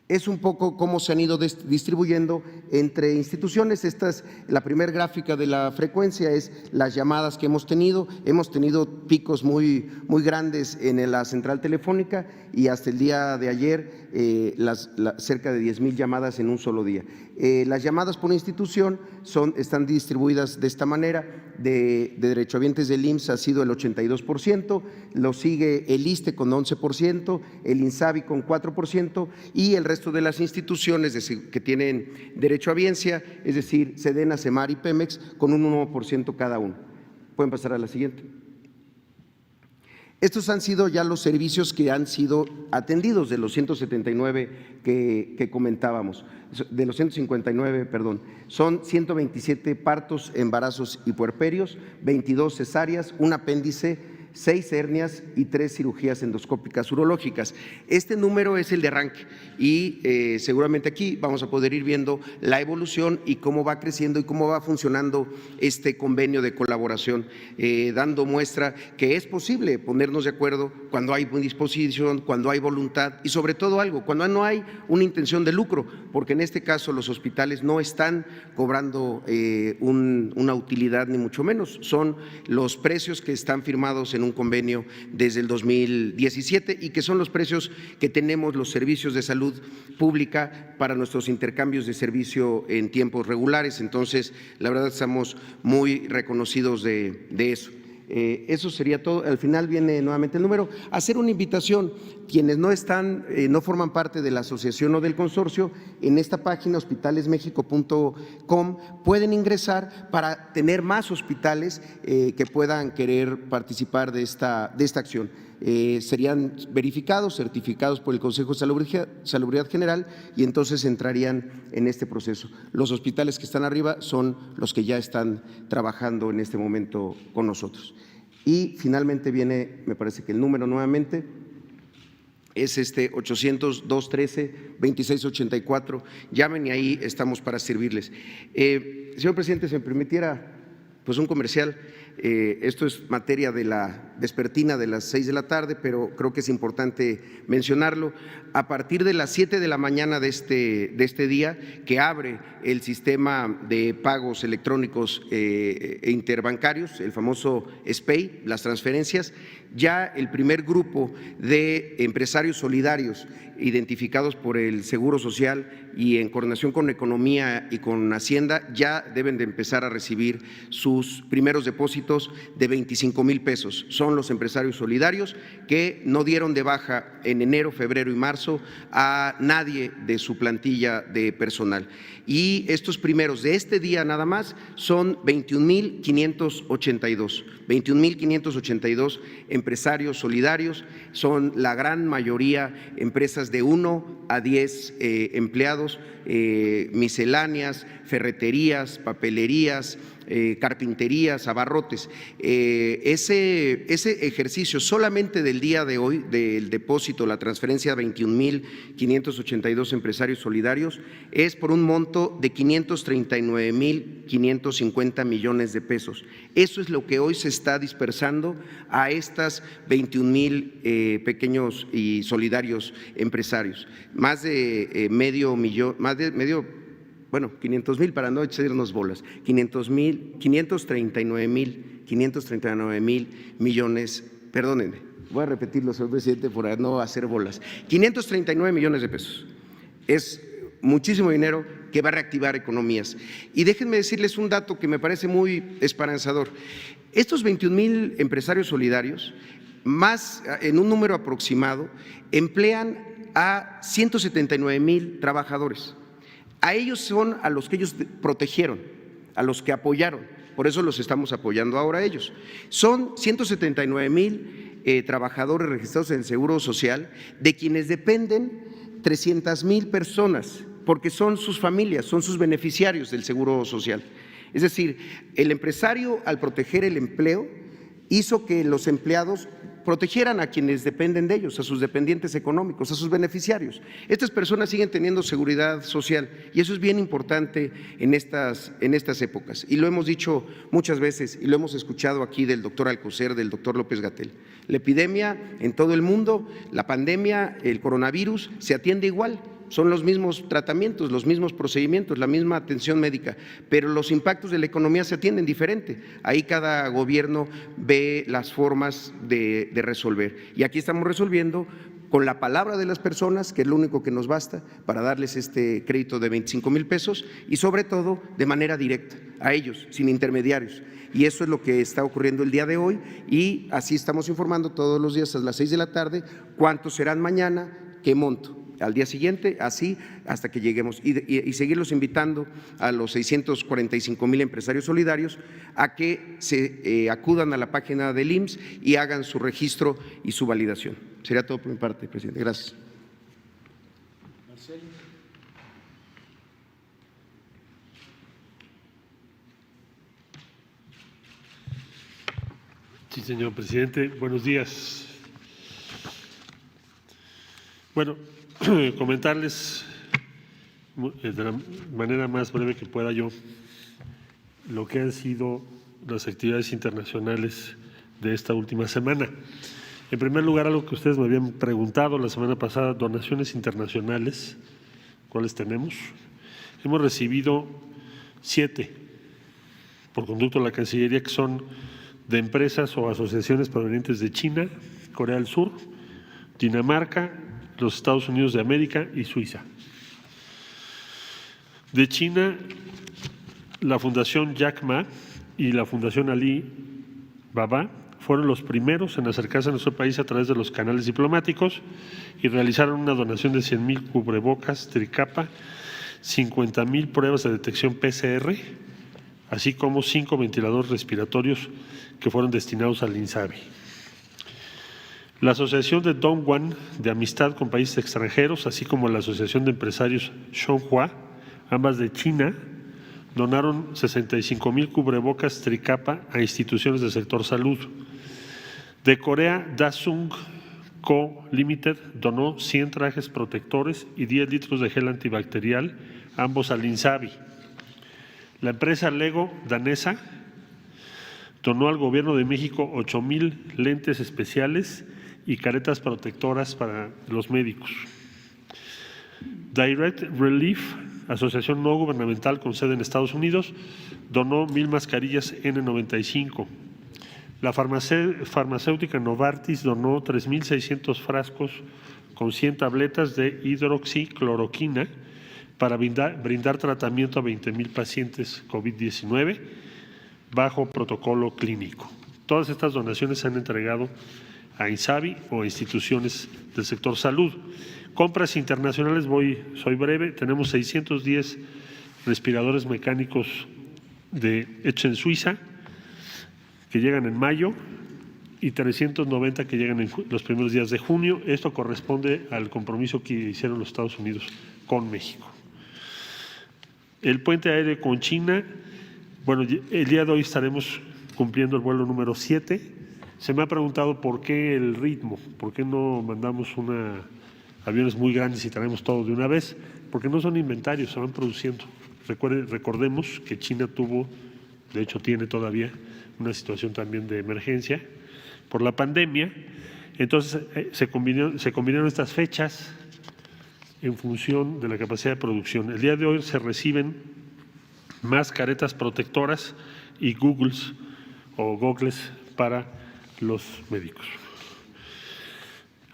Es un poco cómo se han ido distribuyendo entre instituciones. Esta es la primera gráfica de la frecuencia, es las llamadas que hemos tenido. Hemos tenido picos muy grandes en la central telefónica y hasta el día de ayer cerca de 10,000 llamadas en un solo día. Las llamadas por institución están distribuidas de esta manera. De derechohabientes del IMSS ha sido el 82%, lo sigue el ISSSTE con 11%, el INSABI con 4% y el resto de las instituciones que tienen derechohabiencia, es decir, SEDENA, SEMAR y Pemex, con un 1% cada uno. Pueden pasar a la siguiente. Estos han sido ya los servicios que han sido atendidos de los 179 que comentábamos, de los 159, perdón. Son 127 partos, embarazos y puerperios, 22 cesáreas, un apéndice, 6 hernias y 3 cirugías endoscópicas urológicas. Este número es el de arranque y seguramente aquí vamos a poder ir viendo la evolución y cómo va creciendo y cómo va funcionando este convenio de colaboración, dando muestra que es posible ponernos de acuerdo cuando hay disposición, cuando hay voluntad y sobre todo algo, cuando no hay una intención de lucro, porque en este caso los hospitales no están cobrando una utilidad ni mucho menos, son los precios que están firmados en un convenio desde el 2017 y que son los precios que tenemos los servicios de salud pública para nuestros intercambios de servicio en tiempos regulares. Entonces, la verdad estamos muy reconocidos de eso. Eso sería todo. Al final viene nuevamente el número. Hacer una invitación, quienes no forman parte de la asociación o del consorcio, en esta página hospitalesmexico.com pueden ingresar para tener más hospitales que puedan querer participar de esta acción. Serían verificados, certificados por el Consejo de Salubridad General y entonces entrarían en este proceso. Los hospitales que están arriba son los que ya están trabajando en este momento con nosotros. Y finalmente viene, me parece que el número nuevamente es 800-213-2684. Llamen y ahí estamos para servirles. Señor presidente, si me permitiera pues un comercial. Esto es materia de la vespertina de las 6 de la tarde, pero creo que es importante mencionarlo. A partir de las 7 de la mañana de este día, que abre el sistema de pagos electrónicos interbancarios, el famoso SPEI, las transferencias, ya el primer grupo de empresarios solidarios identificados por el Seguro Social y en coordinación con Economía y con Hacienda ya deben de empezar a recibir sus primeros depósitos de 25,000 pesos. Son los empresarios solidarios que no dieron de baja en enero, febrero y marzo a nadie de su plantilla de personal. Y estos primeros de este día nada más son 21,582 empresarios solidarios, son la gran mayoría empresas de 1 a 10 empleados, misceláneas, ferreterías, papelerías, carpinterías, abarrotes. Ese ejercicio solamente del día de hoy, del depósito, la transferencia de 21,582 empresarios solidarios, es por un monto de 539,550 millones de pesos. Eso es lo que hoy se está dispersando a estas 21,000 pequeños y solidarios empresarios. Más de medio millón, bueno, 500,000 para no echarnos bolas, 539,000 millones, perdónenme, voy a repetirlo, señor presidente, por no hacer bolas, 539 millones de pesos. Es muchísimo dinero que va a reactivar economías. Y déjenme decirles un dato que me parece muy esperanzador. Estos 21,000 empresarios solidarios, más en un número aproximado, emplean a 179,000 trabajadores. A ellos son a los que ellos protegieron, a los que apoyaron, por eso los estamos apoyando ahora a ellos. Son 179,000 trabajadores registrados en el Seguro Social, de quienes dependen 300,000 personas, porque son sus familias, son sus beneficiarios del Seguro Social. Es decir, el empresario, al proteger el empleo, hizo que los empleados protegieran a quienes dependen de ellos, a sus dependientes económicos, a sus beneficiarios. Estas personas siguen teniendo seguridad social y eso es bien importante en estas épocas. Y lo hemos dicho muchas veces y lo hemos escuchado aquí del doctor Alcocer, del doctor López-Gatell. La epidemia en todo el mundo, la pandemia, el coronavirus, se atiende igual. Son los mismos tratamientos, los mismos procedimientos, la misma atención médica, pero los impactos de la economía se atienden diferente. Ahí cada gobierno ve las formas de resolver. Y aquí estamos resolviendo con la palabra de las personas, que es lo único que nos basta para darles este crédito de 25,000 pesos y sobre todo de manera directa a ellos, sin intermediarios. Y eso es lo que está ocurriendo el día de hoy y así estamos informando todos los días a las 6 de la tarde cuántos serán mañana, qué monto. Al día siguiente, así hasta que lleguemos y seguirlos invitando a los 645,000 empresarios solidarios a que se acudan a la página del IMSS y hagan su registro y su validación. Sería todo por mi parte, presidente. Gracias. Sí, señor presidente. Buenos días. Bueno, comentarles de la manera más breve que pueda yo lo que han sido las actividades internacionales de esta última semana. En primer lugar, algo que ustedes me habían preguntado la semana pasada, donaciones internacionales, ¿cuáles tenemos? Hemos recibido 7 por conducto de la Cancillería, que son de empresas o asociaciones provenientes de China, Corea del Sur, Dinamarca, los Estados Unidos de América y Suiza. De China, la Fundación Jack Ma y la Fundación Ali Baba fueron los primeros en acercarse a nuestro país a través de los canales diplomáticos y realizaron una donación de 100,000 cubrebocas tricapa, 50,000 pruebas de detección PCR, así como 5 ventiladores respiratorios que fueron destinados al INSABI. La Asociación de Dongguan de Amistad con Países Extranjeros, así como la Asociación de Empresarios Shonghua, ambas de China, donaron 65,000 cubrebocas tricapa a instituciones del sector salud. De Corea, Dasung Co. Limited donó 100 trajes protectores y 10 litros de gel antibacterial, ambos al INSABI. La empresa Lego danesa donó al Gobierno de México 8,000 lentes especiales y caretas protectoras para los médicos. Direct Relief, asociación no gubernamental con sede en Estados Unidos, donó 1,000 mascarillas N95. La farmacéutica Novartis donó 3,600 frascos con 100 tabletas de hidroxicloroquina para brindar tratamiento a 20,000 pacientes COVID-19 bajo protocolo clínico. Todas estas donaciones se han entregado a INSABI o a instituciones del sector salud. Compras internacionales, soy breve, tenemos 610 respiradores mecánicos hechos en Suiza, que llegan en mayo, y 390 que llegan en los primeros días de junio. Esto corresponde al compromiso que hicieron los Estados Unidos con México. El puente aéreo con China, bueno, el día de hoy estaremos cumpliendo el vuelo número 7. Se me ha preguntado por qué el ritmo, por qué no mandamos aviones muy grandes y traemos todo de una vez, porque no son inventarios, se van produciendo. Recordemos que China tuvo, de hecho tiene todavía, una situación también de emergencia por la pandemia. Entonces se combinaron estas fechas en función de la capacidad de producción. El día de hoy se reciben más caretas protectoras y goggles para los médicos.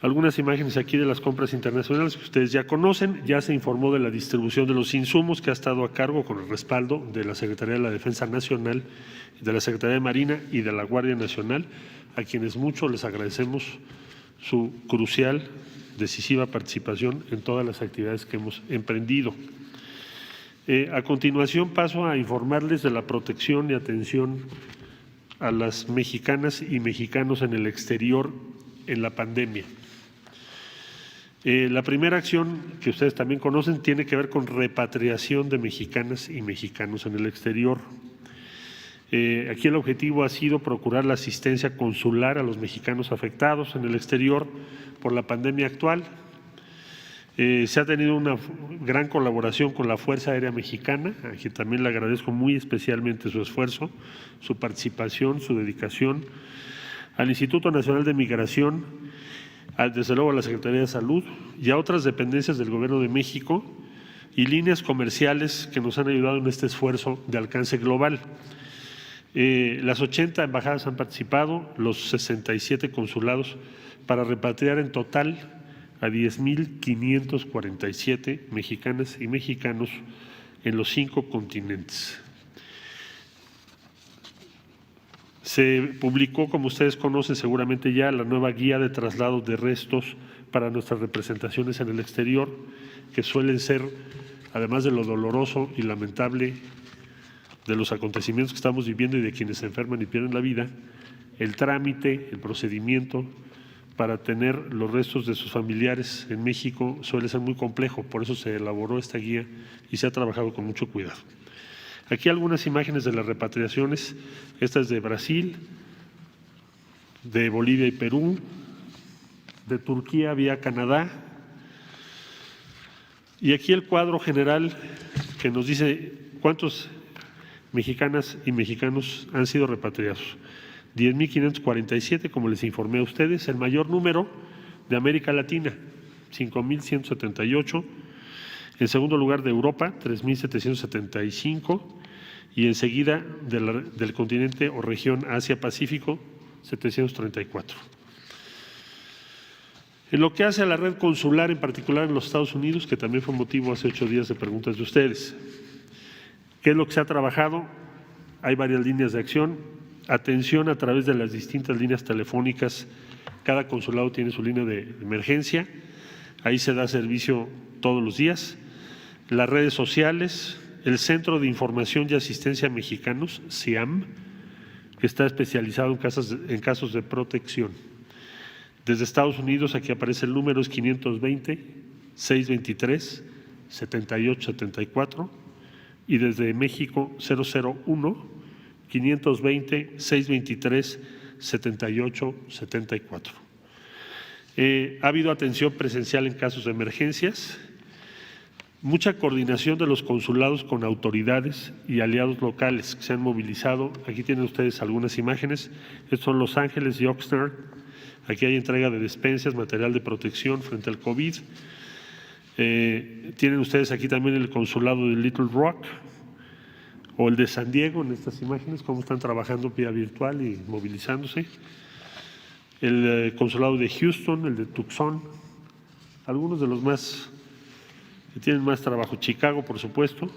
Algunas imágenes aquí de las compras internacionales que ustedes ya conocen. Ya se informó de la distribución de los insumos que ha estado a cargo con el respaldo de la Secretaría de la Defensa Nacional, de la Secretaría de Marina y de la Guardia Nacional, a quienes mucho les agradecemos su crucial, decisiva participación en todas las actividades que hemos emprendido. A continuación paso a informarles de la protección y atención a las mexicanas y mexicanos en el exterior en la pandemia. La primera acción que ustedes también conocen tiene que ver con repatriación de mexicanas y mexicanos en el exterior. Aquí el objetivo ha sido procurar la asistencia consular a los mexicanos afectados en el exterior por la pandemia actual. Se ha tenido una gran colaboración con la Fuerza Aérea Mexicana, a quien también le agradezco muy especialmente su esfuerzo, su participación, su dedicación, al Instituto Nacional de Migración, desde luego a la Secretaría de Salud y a otras dependencias del Gobierno de México y líneas comerciales que nos han ayudado en este esfuerzo de alcance global. Las 80 embajadas han participado, los 67 consulados, para repatriar en total a 10,547 mexicanas y mexicanos en los 5 continentes. Se publicó, como ustedes conocen seguramente ya, la nueva guía de traslado de restos para nuestras representaciones en el exterior, que suelen ser, además de lo doloroso y lamentable de los acontecimientos que estamos viviendo y de quienes se enferman y pierden la vida, el trámite, el procedimiento para tener los restos de sus familiares en México suele ser muy complejo, por eso se elaboró esta guía y se ha trabajado con mucho cuidado. Aquí algunas imágenes de las repatriaciones, esta es de Brasil, de Bolivia y Perú, de Turquía vía Canadá, y aquí el cuadro general que nos dice cuántos mexicanas y mexicanos han sido repatriados. 10,547, como les informé a ustedes, el mayor número de América Latina, 5,178. En segundo lugar de Europa, 3,775. Y enseguida del continente o región Asia-Pacífico, 734. En lo que hace a la red consular, en particular en los Estados Unidos, que también fue motivo hace 8 días de preguntas de ustedes. ¿Qué es lo que se ha trabajado? Hay varias líneas de acción. Atención a través de las distintas líneas telefónicas. Cada consulado tiene su línea de emergencia. Ahí se da servicio todos los días. Las redes sociales, el Centro de Información y Asistencia a Mexicanos, CIAM, que está especializado en casos de protección. Desde Estados Unidos, aquí aparece el número, es 520-623-7874, y desde México 001-520-623-7874. Ha habido atención presencial en casos de emergencias, mucha coordinación de los consulados con autoridades y aliados locales que se han movilizado. Aquí tienen ustedes algunas imágenes. Estos son Los Ángeles y Oxnard. Aquí hay entrega de despensas, material de protección frente al COVID. Tienen ustedes aquí también el consulado de Little Rock o el de San Diego en estas imágenes, cómo están trabajando vía virtual y movilizándose. El consulado de Houston, el de Tucson, algunos de los más que tienen más trabajo. Chicago, por supuesto,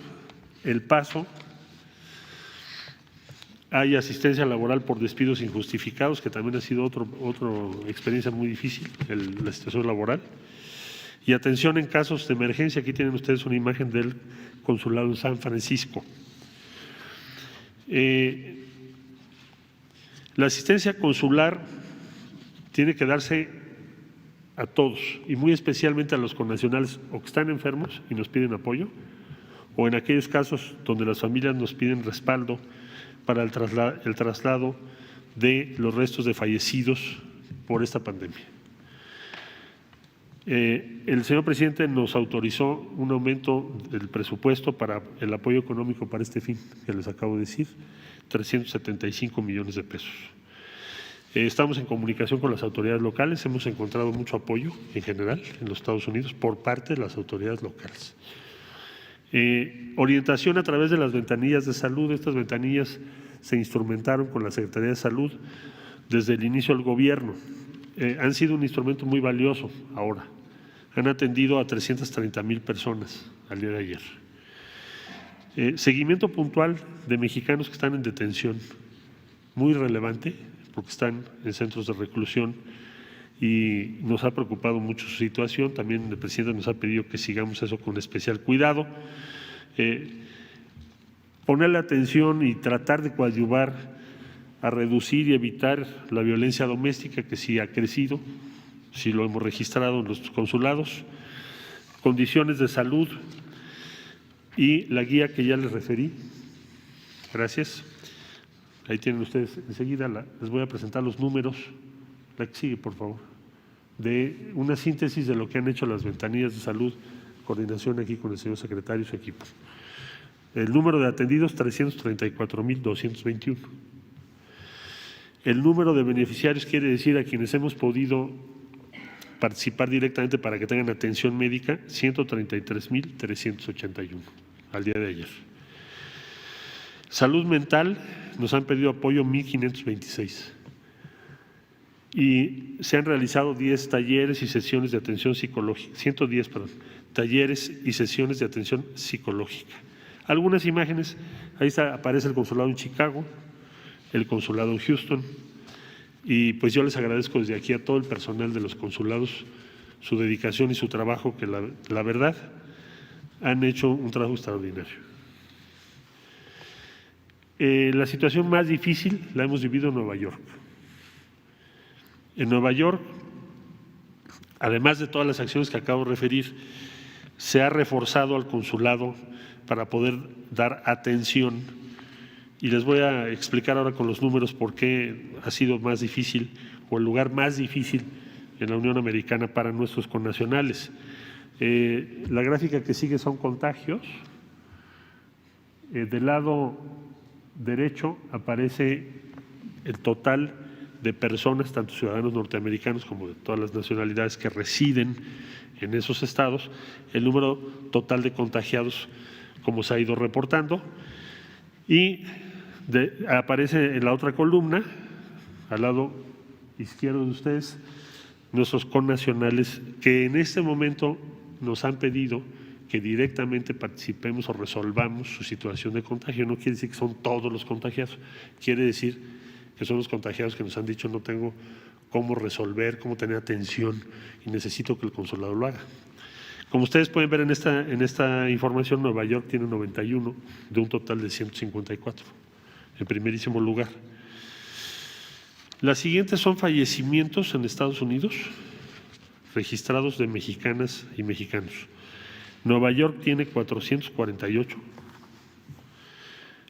El Paso. Hay asistencia laboral por despidos injustificados, que también ha sido otra experiencia muy difícil, la situación laboral. Y atención en casos de emergencia. Aquí tienen ustedes una imagen del consulado en San Francisco. La asistencia consular tiene que darse a todos y muy especialmente a los connacionales o que están enfermos y nos piden apoyo, o en aquellos casos donde las familias nos piden respaldo para el traslado de los restos de fallecidos por esta pandemia. El señor presidente nos autorizó un aumento del presupuesto para el apoyo económico para este fin, que les acabo de decir, 375 millones de pesos. Estamos en comunicación con las autoridades locales, hemos encontrado mucho apoyo en general en los Estados Unidos por parte de las autoridades locales. Orientación a través de las ventanillas de salud. Estas ventanillas se instrumentaron con la Secretaría de Salud desde el inicio del gobierno. Han sido un instrumento muy valioso ahora. Han atendido a 330,000 personas al día de ayer. Seguimiento puntual de mexicanos que están en detención, muy relevante, porque están en centros de reclusión y nos ha preocupado mucho su situación. También el presidente nos ha pedido que sigamos eso con especial cuidado. Ponerle atención y tratar de coadyuvar a reducir y evitar la violencia doméstica, que sí ha crecido, sí lo hemos registrado en los consulados, condiciones de salud y la guía que ya les referí. Gracias. Ahí tienen ustedes enseguida, les voy a presentar los números. La que sigue, por favor. De una síntesis de lo que han hecho las ventanillas de salud, coordinación aquí con el señor secretario y su equipo. El número de atendidos, 334,221. El número de beneficiarios quiere decir a quienes hemos podido participar directamente para que tengan atención médica, 133,381 al día de ayer. Salud mental, nos han pedido apoyo 1,526. Y se han realizado 10 talleres y sesiones de atención psicológica, 110, perdón, talleres y sesiones de atención psicológica. Algunas imágenes, ahí aparece el consulado en Chicago, el consulado en Houston, y pues yo les agradezco desde aquí a todo el personal de los consulados su dedicación y su trabajo, que la verdad han hecho un trabajo extraordinario. La situación más difícil la hemos vivido en Nueva York. En Nueva York, además de todas las acciones que acabo de referir, se ha reforzado al consulado para poder dar atención. Y les voy a explicar ahora con los números por qué ha sido más difícil o el lugar más difícil en la Unión Americana para nuestros connacionales. La gráfica que sigue son contagios. Del lado derecho aparece el total de personas, tanto ciudadanos norteamericanos como de todas las nacionalidades que residen en esos estados, el número total de contagiados como se ha ido reportando, y aparece en la otra columna, al lado izquierdo de ustedes, nuestros connacionales que en este momento nos han pedido que directamente participemos o resolvamos su situación de contagio. No quiere decir que son todos los contagiados, quiere decir que son los contagiados que nos han dicho no tengo cómo resolver, cómo tener atención y necesito que el consulado lo haga. Como ustedes pueden ver en esta información, Nueva York tiene 91 de un total de 154, en primerísimo lugar. Las siguientes son fallecimientos en Estados Unidos registrados de mexicanas y mexicanos. Nueva York tiene 448.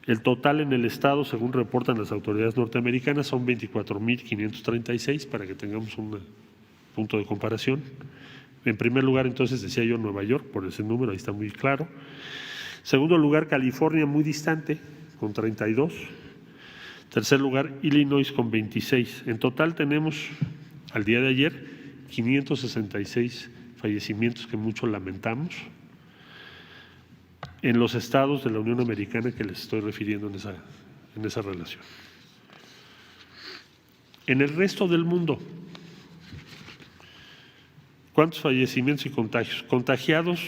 El total en el estado, según reportan las autoridades norteamericanas, son 24,536, para que tengamos un punto de comparación. En primer lugar, entonces, decía yo Nueva York, por ese número, ahí está muy claro. Segundo lugar, California, muy distante, con 32. Tercer lugar, Illinois, con 26. En total tenemos, al día de ayer, 566 fallecimientos que mucho lamentamos en los estados de la Unión Americana que les estoy refiriendo en esa relación. En el resto del mundo, ¿cuántos fallecimientos y contagios? Contagiados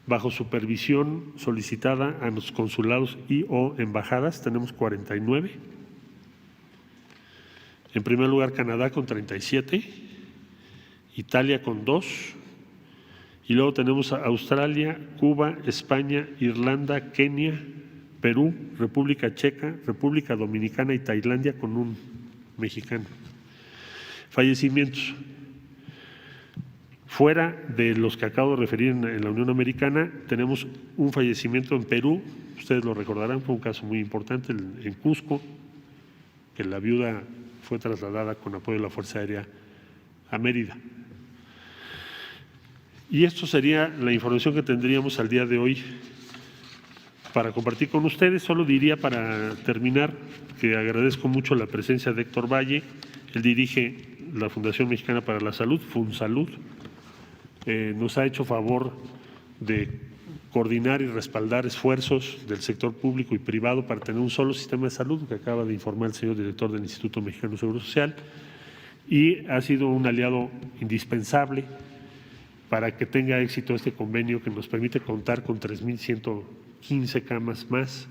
bajo supervisión solicitada a los consulados y o embajadas, tenemos 49. En primer lugar, Canadá con 37, Italia con 2, y luego tenemos a Australia, Cuba, España, Irlanda, Kenia, Perú, República Checa, República Dominicana y Tailandia con un mexicano. Fallecimientos. Fuera de los que acabo de referir en la Unión Americana, tenemos un fallecimiento en Perú, ustedes lo recordarán, fue un caso muy importante en Cusco, que la viuda fue trasladada con apoyo de la Fuerza Aérea a Mérida. Y esto sería la información que tendríamos al día de hoy para compartir con ustedes. Solo diría para terminar que agradezco mucho la presencia de Héctor Valle. Él dirige la Fundación Mexicana para la Salud, FunSalud. Nos ha hecho favor de coordinar y respaldar esfuerzos del sector público y privado para tener un solo sistema de salud, que acaba de informar el señor director del Instituto Mexicano de Seguro Social, y ha sido un aliado indispensable para que tenga éxito este convenio que nos permite contar con 3,115 camas más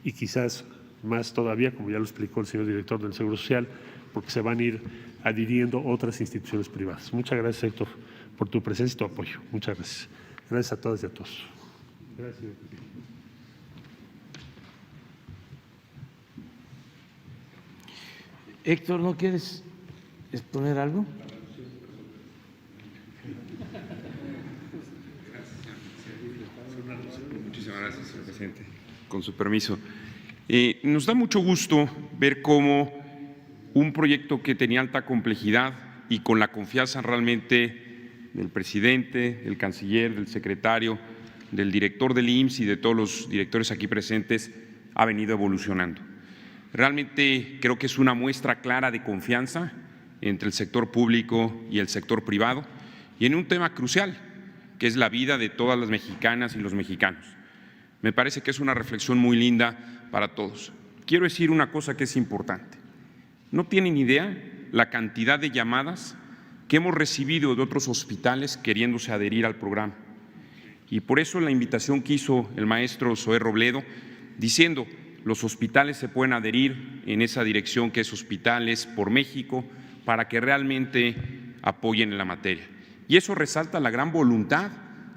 y quizás más todavía, como ya lo explicó el señor director del Seguro Social, porque se van a ir adhiriendo otras instituciones privadas. Muchas gracias, Héctor, por tu presencia y tu apoyo. Muchas gracias. Gracias a todas y a todos. Gracias. Héctor, ¿no quieres exponer algo? Muchísimas gracias, señor presidente. Con su permiso. Nos da mucho gusto ver cómo un proyecto que tenía alta complejidad y con la confianza realmente del presidente, del canciller, del secretario, del director del IMSS y de todos los directores aquí presentes, ha venido evolucionando. Realmente creo que es una muestra clara de confianza entre el sector público y el sector privado y en un tema crucial, que es la vida de todas las mexicanas y los mexicanos. Me parece que es una reflexión muy linda para todos. Quiero decir una cosa que es importante. No tienen idea la cantidad de llamadas que hemos recibido de otros hospitales queriéndose adherir al programa. Y por eso la invitación que hizo el maestro Zoé Robledo, diciendo los hospitales se pueden adherir en esa dirección que es Hospitales por México, para que realmente apoyen en la materia. Y eso resalta la gran voluntad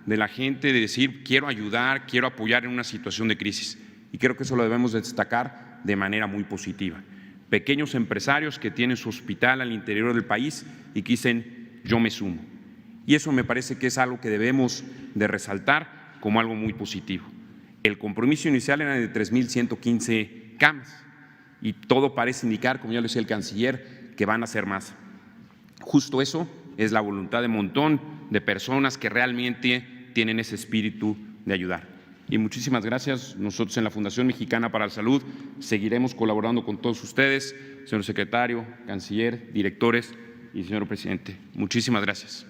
de la gente de decir quiero ayudar, quiero apoyar en una situación de crisis. Y creo que eso lo debemos destacar de manera muy positiva. Pequeños empresarios que tienen su hospital al interior del país y que dicen yo me sumo. Y eso me parece que es algo que debemos de resaltar como algo muy positivo. El compromiso inicial era de 3.115 camas y todo parece indicar, como ya lo decía el canciller, que van a ser más. Justo eso es la voluntad de un montón de personas que realmente tienen ese espíritu de ayudar. Y muchísimas gracias. Nosotros en la Fundación Mexicana para la Salud seguiremos colaborando con todos ustedes, señor secretario, canciller, directores y señor presidente. Muchísimas gracias.